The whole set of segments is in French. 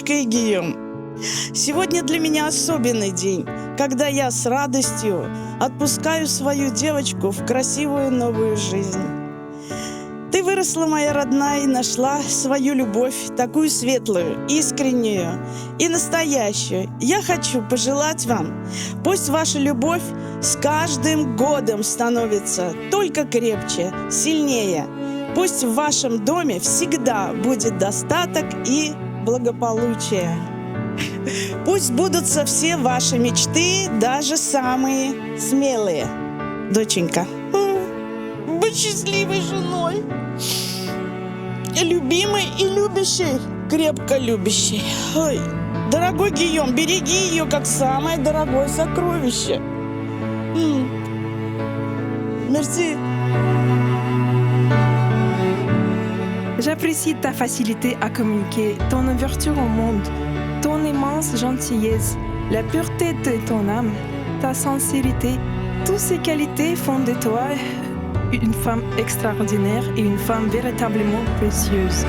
Доченька и Гийом, сегодня для меня особенный день, когда я с радостью отпускаю свою девочку в красивую новую жизнь. Ты выросла, моя родная, и нашла свою любовь, такую светлую, искреннюю и настоящую. Я хочу пожелать вам, пусть ваша любовь с каждым годом становится только крепче, сильнее. Пусть в вашем доме всегда будет достаток и благополучие. Пусть сбудутся все ваши мечты, даже самые смелые. Доченька, быть счастливой женой, любимой и любящей, крепко любящей. Ой, дорогой Гийом, береги ее как самое дорогое сокровище. Merci. J'apprécie ta facilité à communiquer, ton ouverture au monde, ton immense gentillesse, la pureté de ton âme, ta sincérité. Toutes ces qualités font de toi une femme extraordinaire et une femme véritablement précieuse.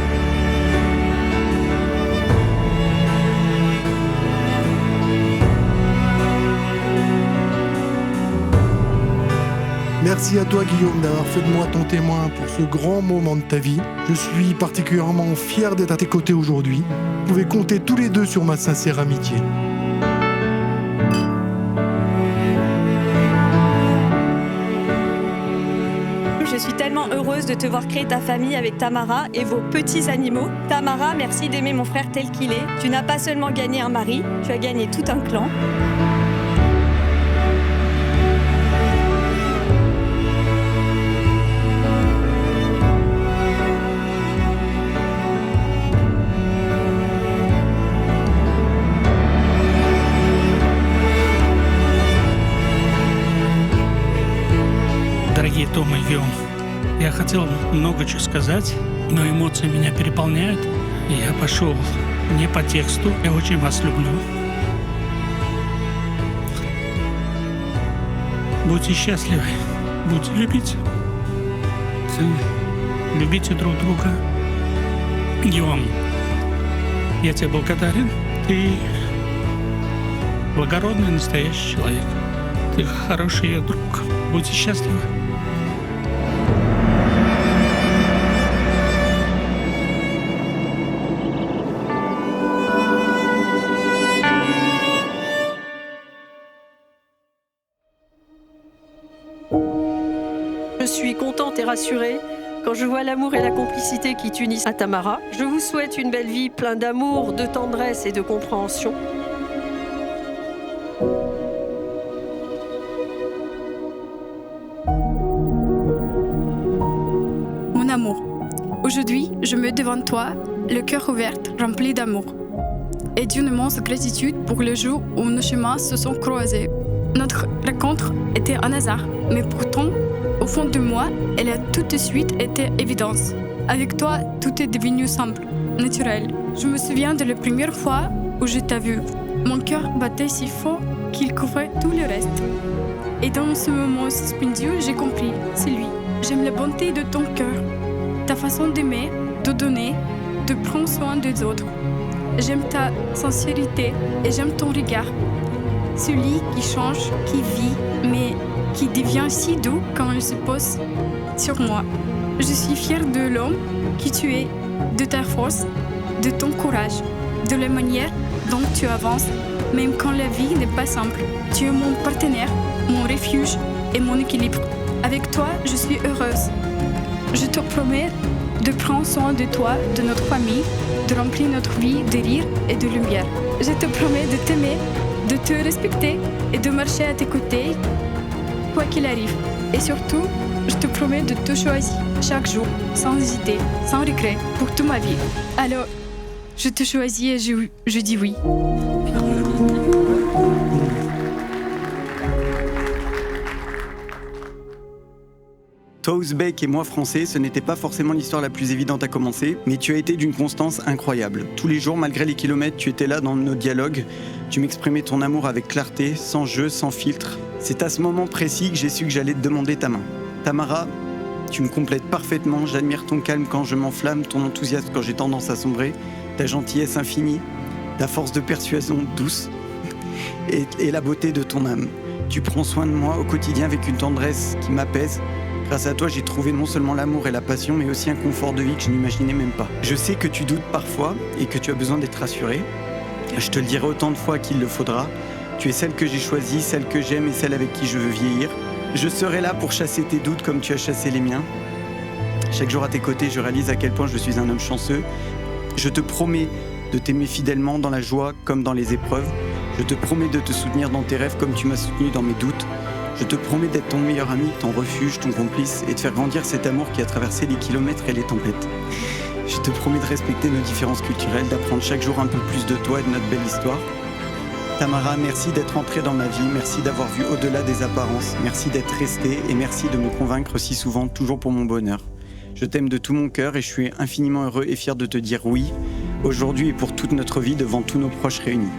Merci à toi Guillaume d'avoir fait de moi ton témoin pour ce grand moment de ta vie. Je suis particulièrement fier d'être à tes côtés aujourd'hui. Vous pouvez compter tous les deux sur ma sincère amitié. Je suis tellement heureuse de te voir créer ta famille avec Tamara et vos petits animaux. Tamara, merci d'aimer mon frère tel qu'il est. Tu n'as pas seulement gagné un mari, tu as gagné tout un clan. Дорогие Том и Гийом, я хотел много чего сказать, но эмоции меня переполняют, и я пошел не по тексту. Я очень вас люблю. Будьте счастливы, будьте любить. Любите друг друга. Гийом, я тебе благодарен. Ты благородный, настоящий человек. Ты хороший друг. Будьте счастливы. Je suis contente et rassurée quand je vois l'amour et la complicité qui t'unissent à Tamara. Je vous souhaite une belle vie pleine d'amour, de tendresse et de compréhension. Mon amour, aujourd'hui, je me devant toi, le cœur ouvert, rempli d'amour et d'une immense gratitude pour le jour où nos chemins se sont croisés. Notre rencontre était un hasard, mais pourtant, au fond de moi, elle a tout de suite été évidence. Avec toi, tout est devenu simple, naturel. Je me souviens de la première fois où je t'ai vu. Mon cœur battait si fort qu'il couvrait tout le reste. Et dans ce moment suspendu, j'ai compris, c'est lui. J'aime la bonté de ton cœur, ta façon d'aimer, de donner, de prendre soin des autres. J'aime ta sincérité et j'aime ton regard. Celui qui change, qui vit, mais qui devient si doux quand il se pose sur moi. Je suis fière de l'homme qui tu es, de ta force, de ton courage, de la manière dont tu avances, même quand la vie n'est pas simple. Tu es mon partenaire, mon refuge et mon équilibre. Avec toi, je suis heureuse. Je te promets de prendre soin de toi, de notre famille, de remplir notre vie de rire et de lumière. Je te promets de t'aimer, de te respecter et de marcher à tes côtés, quoi qu'il arrive. Et surtout, je te promets de te choisir chaque jour, sans hésiter, sans regret, pour toute ma vie. Alors, je te choisis et je dis oui. Toi ouzbek et moi français, ce n'était pas forcément l'histoire la plus évidente à commencer, mais tu as été d'une constance incroyable. Tous les jours, malgré les kilomètres, tu étais là dans nos dialogues, tu m'exprimais ton amour avec clarté, sans jeu, sans filtre. C'est à ce moment précis que j'ai su que j'allais te demander ta main. Tamara, tu me complètes parfaitement, j'admire ton calme quand je m'enflamme, ton enthousiasme quand j'ai tendance à sombrer, ta gentillesse infinie. ta force de persuasion douce et la beauté de ton âme. Tu prends soin de moi au quotidien avec une tendresse qui m'apaise. Grâce à toi, j'ai trouvé non seulement l'amour et la passion, mais aussi un confort de vie que je n'imaginais même pas. Je sais que tu doutes parfois et que tu as besoin d'être rassuré. Je te le dirai autant de fois qu'il le faudra. Tu es celle que j'ai choisie, celle que j'aime et celle avec qui je veux vieillir. Je serai là pour chasser tes doutes comme tu as chassé les miens. Chaque jour à tes côtés, je réalise à quel point je suis un homme chanceux. Je te promets de t'aimer fidèlement dans la joie comme dans les épreuves. Je te promets de te soutenir dans tes rêves comme tu m'as soutenu dans mes doutes. Je te promets d'être ton meilleur ami, ton refuge, ton complice et de faire grandir cet amour qui a traversé les kilomètres et les tempêtes. Je te promets de respecter nos différences culturelles, d'apprendre chaque jour un peu plus de toi et de notre belle histoire. Tamara, merci d'être entrée dans ma vie, merci d'avoir vu au-delà des apparences, merci d'être restée et merci de me convaincre si souvent, toujours pour mon bonheur. Je t'aime de tout mon cœur et je suis infiniment heureux et fier de te dire oui, aujourd'hui et pour toute notre vie devant tous nos proches réunis.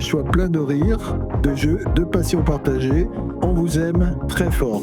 Soit plein de rire, de jeux, de passion partagée. On vous aime très fort.